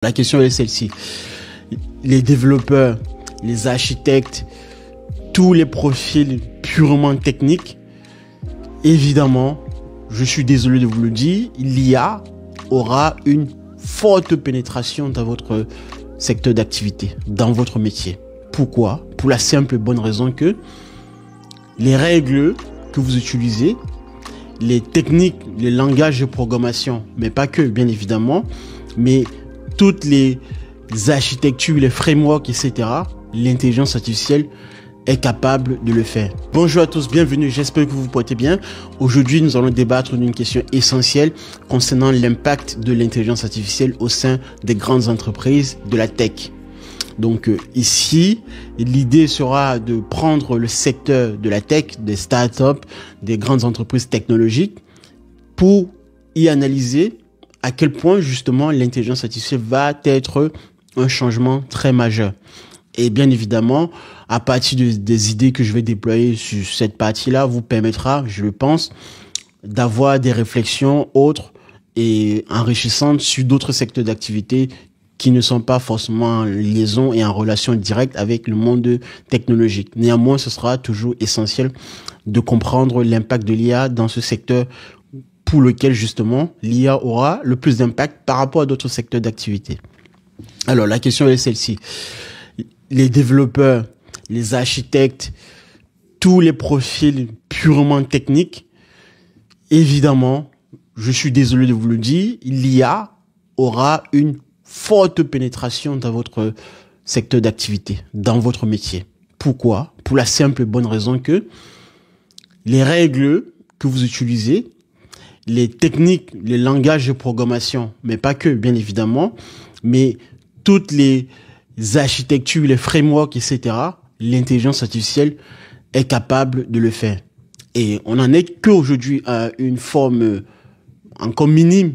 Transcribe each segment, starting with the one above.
La question est celle-ci. Les développeurs, les architectes, tous les profils purement techniques, évidemment, je suis désolé de vous le dire, l'IA aura une forte pénétration dans votre secteur d'activité, dans votre métier. Pourquoi? Pour la simple et bonne raison que les règles que vous utilisez, les techniques, les langages de programmation, mais pas que, bien évidemment, mais toutes les architectures, les frameworks, etc., l'intelligence artificielle est capable de le faire. Bonjour à tous, bienvenue, j'espère que vous vous portez bien. Aujourd'hui, nous allons débattre d'une question essentielle concernant l'impact de l'intelligence artificielle au sein des grandes entreprises de la tech. Donc ici, l'idée sera de prendre le secteur de la tech, des startups, des grandes entreprises technologiques pour y analyser à quel point justement l'intelligence artificielle va être un changement très majeur. Et bien évidemment, à partir des idées que je vais déployer sur cette partie-là, vous permettra, je le pense, d'avoir des réflexions autres et enrichissantes sur d'autres secteurs d'activité qui ne sont pas forcément en liaison et en relation directe avec le monde technologique. Néanmoins, ce sera toujours essentiel de comprendre l'impact de l'IA dans ce secteur pour lequel justement l'IA aura le plus d'impact par rapport à d'autres secteurs d'activité. Alors la question est celle-ci. Les développeurs, les architectes, tous les profils purement techniques, évidemment, je suis désolé de vous le dire, l'IA aura une forte pénétration dans votre secteur d'activité, dans votre métier. Pourquoi? Pour la simple et bonne raison que les règles que vous utilisez, les techniques, les langages de programmation, mais pas que, bien évidemment, mais toutes les architectures, les frameworks, etc., l'intelligence artificielle est capable de le faire. Et on n'en est qu'aujourd'hui à une forme encore minime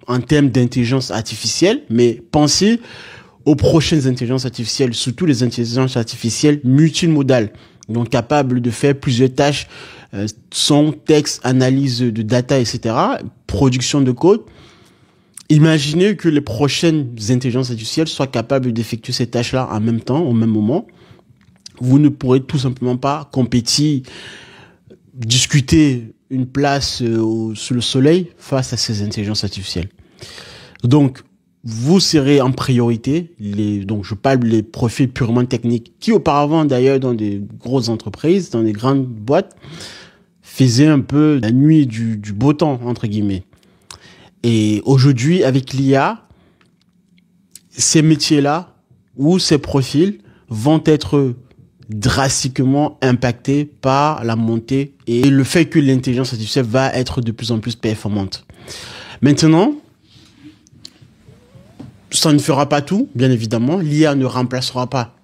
en termes d'intelligence artificielle, mais pensez aux prochaines intelligences artificielles, surtout les intelligences artificielles multimodales, donc capables de faire plusieurs tâches, son, texte, analyse de data, etc., production de code. Imaginez que les prochaines intelligences artificielles soient capables d'effectuer ces tâches-là en même temps, au même moment. Vous ne pourrez tout simplement pas compétir, discuter une place sous le soleil face à ces intelligences artificielles. Donc, vous serez en priorité, donc je parle des profils purement techniques, qui auparavant d'ailleurs dans des grosses entreprises, dans des grandes boîtes, faisaient un peu la nuit du beau temps, entre guillemets. Et aujourd'hui, avec l'IA, ces métiers-là ou ces profils vont être drastiquement impactés par la montée et le fait que l'intelligence artificielle va être de plus en plus performante. Maintenant, ça ne fera pas tout, bien évidemment. L'IA ne remplacera pas,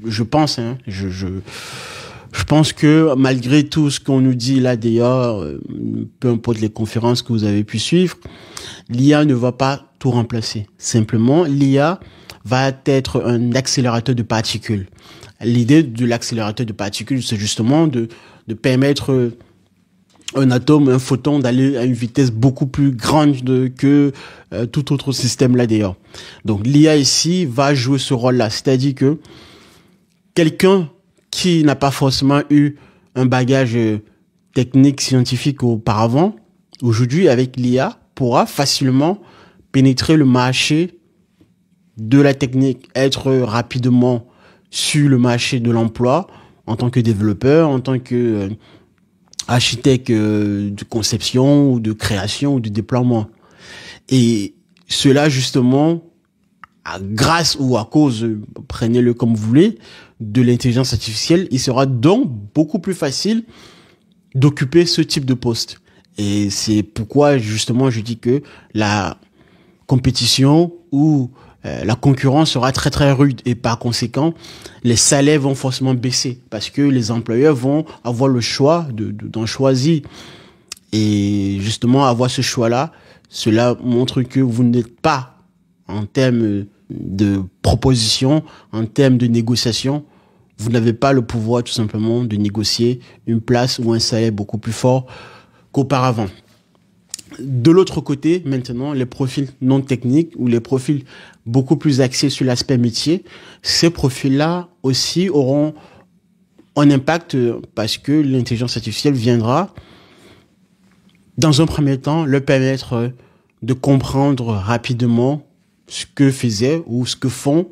je pense, je pense que malgré tout ce qu'on nous dit là d'ailleurs, peu importe les conférences que vous avez pu suivre, l'IA ne va pas tout remplacer. Simplement, l'IA va être un accélérateur de particules. L'idée de l'accélérateur de particules, c'est justement de permettre un atome, un photon d'aller à une vitesse beaucoup plus grande que tout autre système là d'ailleurs. Donc l'IA ici va jouer ce rôle-là, c'est-à-dire que quelqu'un qui n'a pas forcément eu un bagage technique, scientifique auparavant, aujourd'hui avec l'IA pourra facilement pénétrer le marché de la technique, être rapidement sur le marché de l'emploi en tant que développeur, en tant que architecte de conception ou de création ou de déploiement. Et cela justement, grâce ou à cause, prenez-le comme vous voulez, de l'intelligence artificielle, il sera donc beaucoup plus facile d'occuper ce type de poste. Et c'est pourquoi justement je dis que la compétition ou la concurrence sera très très rude et par conséquent les salaires vont forcément baisser parce que les employeurs vont avoir le choix d'en choisir. Et justement avoir ce choix-là, cela montre que vous n'êtes pas en termes de proposition, en termes de négociation, vous n'avez pas le pouvoir tout simplement de négocier une place ou un salaire beaucoup plus fort qu'auparavant. De l'autre côté, maintenant, les profils non techniques ou les profils beaucoup plus axés sur l'aspect métier, ces profils-là aussi auront un impact parce que l'intelligence artificielle viendra, dans un premier temps, leur permettre de comprendre rapidement ce que faisaient ou ce que font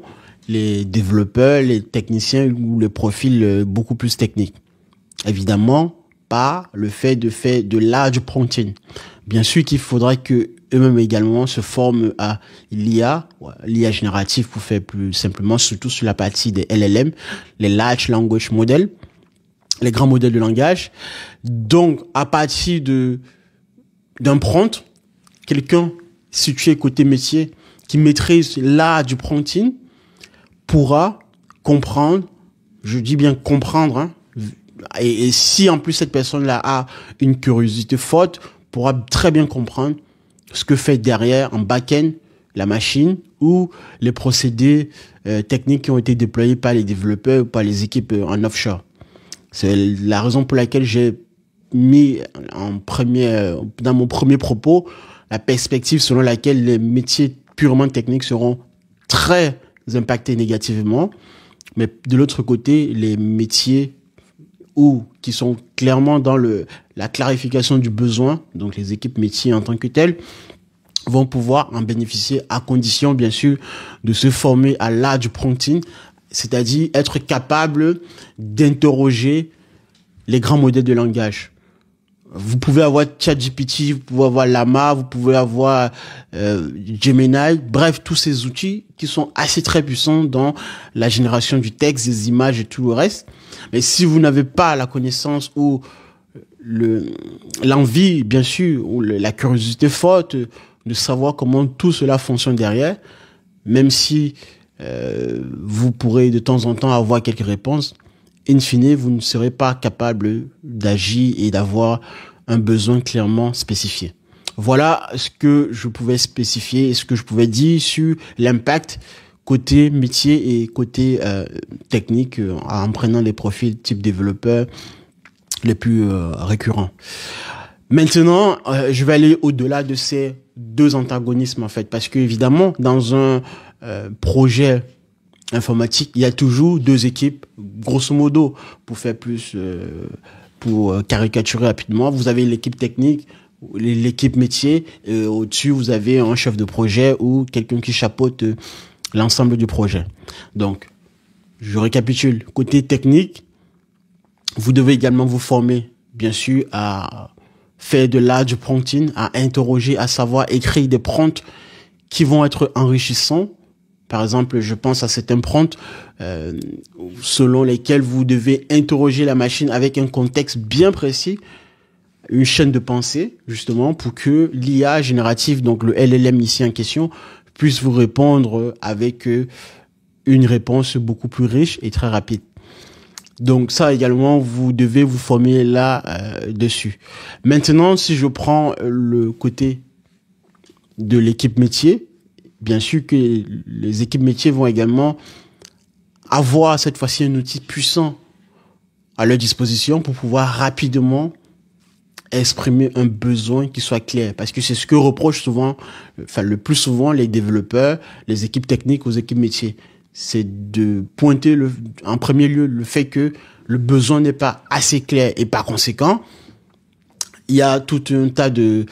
les développeurs, les techniciens ou les profils beaucoup plus techniques. Évidemment, pas le fait de faire de large prompting. Bien sûr qu'il faudra que eux-mêmes également se forment à l'IA générative pour faire plus simplement, surtout sur la partie des LLM, les Large Language Models, les grands modèles de langage. Donc, à partir d'un prompt, quelqu'un situé côté métier qui maîtrise l'art du prompting pourra comprendre, je dis bien comprendre, hein, et si en plus cette personne-là a une curiosité forte, pourra très bien comprendre ce que fait derrière en back-end la machine ou les procédés techniques qui ont été déployés par les développeurs ou par les équipes en offshore. C'est la raison pour laquelle j'ai mis dans mon premier propos la perspective selon laquelle les métiers purement techniques seront très impactés négativement, mais de l'autre côté, les métiers qui sont clairement dans la clarification du besoin, donc les équipes métiers en tant que telles, vont pouvoir en bénéficier à condition, bien sûr, de se former à l'art du prompting, c'est-à-dire être capable d'interroger les grands modèles de langage. Vous pouvez avoir ChatGPT, vous pouvez avoir Llama, vous pouvez avoir Gemini, bref, tous ces outils qui sont assez très puissants dans la génération du texte, des images et tout le reste. Mais si vous n'avez pas la connaissance ou l'envie, bien sûr, ou la curiosité forte de savoir comment tout cela fonctionne derrière, même si vous pourrez de temps en temps avoir quelques réponses, in fine, vous ne serez pas capable d'agir et d'avoir un besoin clairement spécifié. Voilà ce que je pouvais spécifier et ce que je pouvais dire sur l'impact côté métier et côté technique en prenant les profils type développeur les plus récurrents. Maintenant, je vais aller au-delà de ces deux antagonismes en fait, parce que évidemment, dans un projet informatique, il y a toujours deux équipes, grosso modo, pour faire plus, pour caricaturer rapidement. Vous avez l'équipe technique, l'équipe métier, et au-dessus, vous avez un chef de projet ou quelqu'un qui chapeaute l'ensemble du projet. Donc, je récapitule. Côté technique, vous devez également vous former, bien sûr, à faire de l'art du prompting, à interroger, à savoir écrire des prompts qui vont être enrichissants. Par exemple, je pense à certains prompts selon lesquels vous devez interroger la machine avec un contexte bien précis, une chaîne de pensée, justement, pour que l'IA générative, donc le LLM ici en question, puisse vous répondre avec une réponse beaucoup plus riche et très rapide. Donc ça également, vous devez vous former là-dessus. Maintenant, si je prends le côté de l'équipe métier, bien sûr que les équipes métiers vont également avoir cette fois-ci un outil puissant à leur disposition pour pouvoir rapidement exprimer un besoin qui soit clair. Parce que c'est ce que reprochent souvent, enfin le plus souvent les développeurs, les équipes techniques aux équipes métiers. C'est de pointer en premier lieu le fait que le besoin n'est pas assez clair et par conséquent, il y a tout un tas de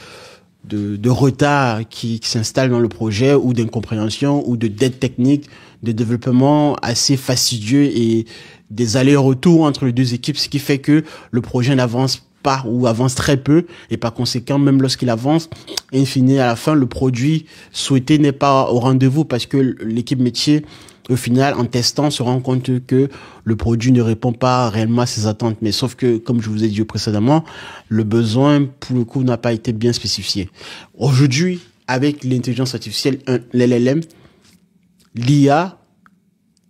retard qui s'installe dans le projet ou d'incompréhension ou de dette technique, de développement assez fastidieux et des allers-retours entre les deux équipes, ce qui fait que le projet n'avance pas ou avance très peu et par conséquent, même lorsqu'il avance, in fine, à la fin, le produit souhaité n'est pas au rendez-vous parce que l'équipe métier, au final, en testant, se rend compte que le produit ne répond pas réellement à ses attentes. Mais sauf que, comme je vous ai dit précédemment, le besoin, pour le coup, n'a pas été bien spécifié. Aujourd'hui, avec l'intelligence artificielle, l'LLM, l'IA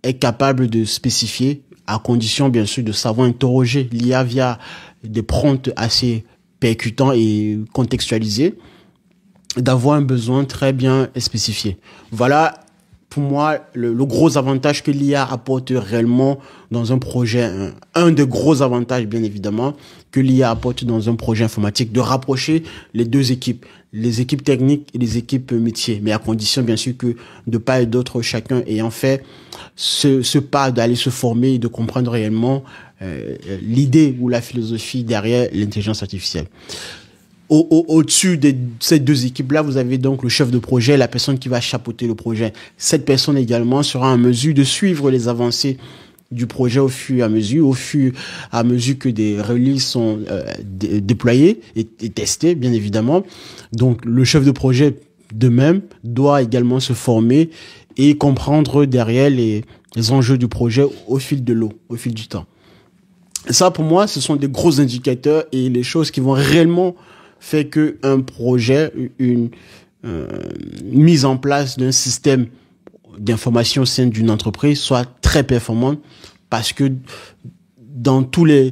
est capable de spécifier, à condition, bien sûr, de savoir interroger l'IA via des prompts assez percutants et contextualisés, d'avoir un besoin très bien spécifié. Voilà pour moi, le gros avantage que l'IA apporte réellement dans un projet, un des gros avantages, bien évidemment, que l'IA apporte dans un projet informatique, de rapprocher les deux équipes, les équipes techniques et les équipes métiers, mais à condition, bien sûr, que de part et d'autre, chacun ayant fait ce pas d'aller se former et de comprendre réellement l'idée ou la philosophie derrière l'intelligence artificielle. Au-dessus de ces deux équipes-là, vous avez donc le chef de projet, la personne qui va chapeauter le projet. Cette personne également sera en mesure de suivre les avancées du projet au fur et à mesure que des releases sont déployés et testés, bien évidemment. Donc, le chef de projet, de même, doit également se former et comprendre derrière les enjeux du projet au fil de l'eau, au fil du temps. Ça, pour moi, ce sont des gros indicateurs et les choses qui vont réellement fait que un projet, une mise en place d'un système d'information au sein d'une entreprise soit très performante, parce que dans tous les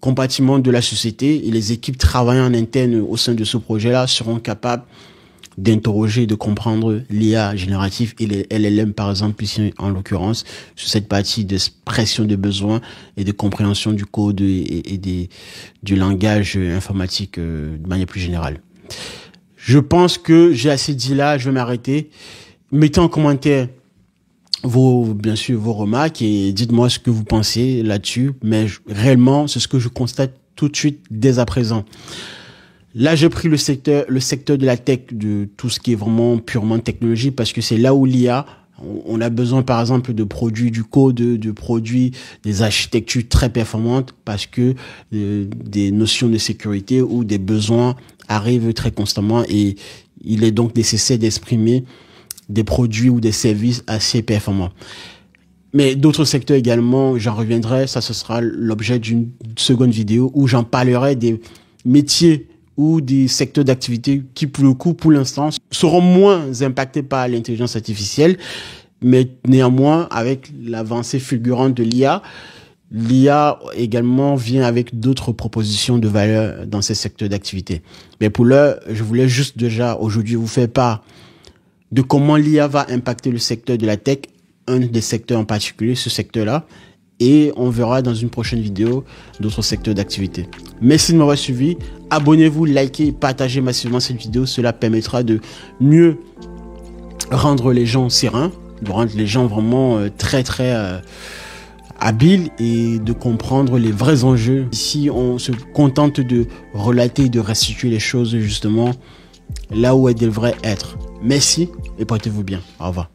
compartiments de la société, et les équipes travaillant en interne au sein de ce projet-là seront capables d'interroger, de comprendre l'IA générative et les LLM, par exemple, ici en l'occurrence, sur cette partie d'expression de besoins et de compréhension du code et du langage informatique de manière plus générale. Je pense que j'ai assez dit là, je vais m'arrêter. Mettez en commentaire bien sûr vos remarques et dites-moi ce que vous pensez là-dessus, mais réellement, c'est ce que je constate tout de suite dès à présent. Là, j'ai pris le secteur de la tech, de tout ce qui est vraiment purement technologie, parce que c'est là où l'IA, on a besoin par exemple de produits du code, de produits, des architectures très performantes, parce que des notions de sécurité ou des besoins arrivent très constamment, et il est donc nécessaire d'exprimer des produits ou des services assez performants. Mais d'autres secteurs également, j'en reviendrai, ça ce sera l'objet d'une seconde vidéo où j'en parlerai des métiers ou des secteurs d'activité qui, pour le coup, pour l'instant, seront moins impactés par l'intelligence artificielle. Mais néanmoins, avec l'avancée fulgurante de l'IA également vient avec d'autres propositions de valeur dans ces secteurs d'activité. Mais pour l'heure, je voulais juste déjà aujourd'hui vous faire part de comment l'IA va impacter le secteur de la tech, un des secteurs en particulier, ce secteur-là. Et on verra dans une prochaine vidéo d'autres secteurs d'activité. Merci de m'avoir suivi. Abonnez-vous, likez et partagez massivement cette vidéo. Cela permettra de mieux rendre les gens sereins, de rendre les gens vraiment très habiles et de comprendre les vrais enjeux. Ici, on se contente de relater et de restituer les choses justement là où elles devraient être. Merci et portez-vous bien. Au revoir.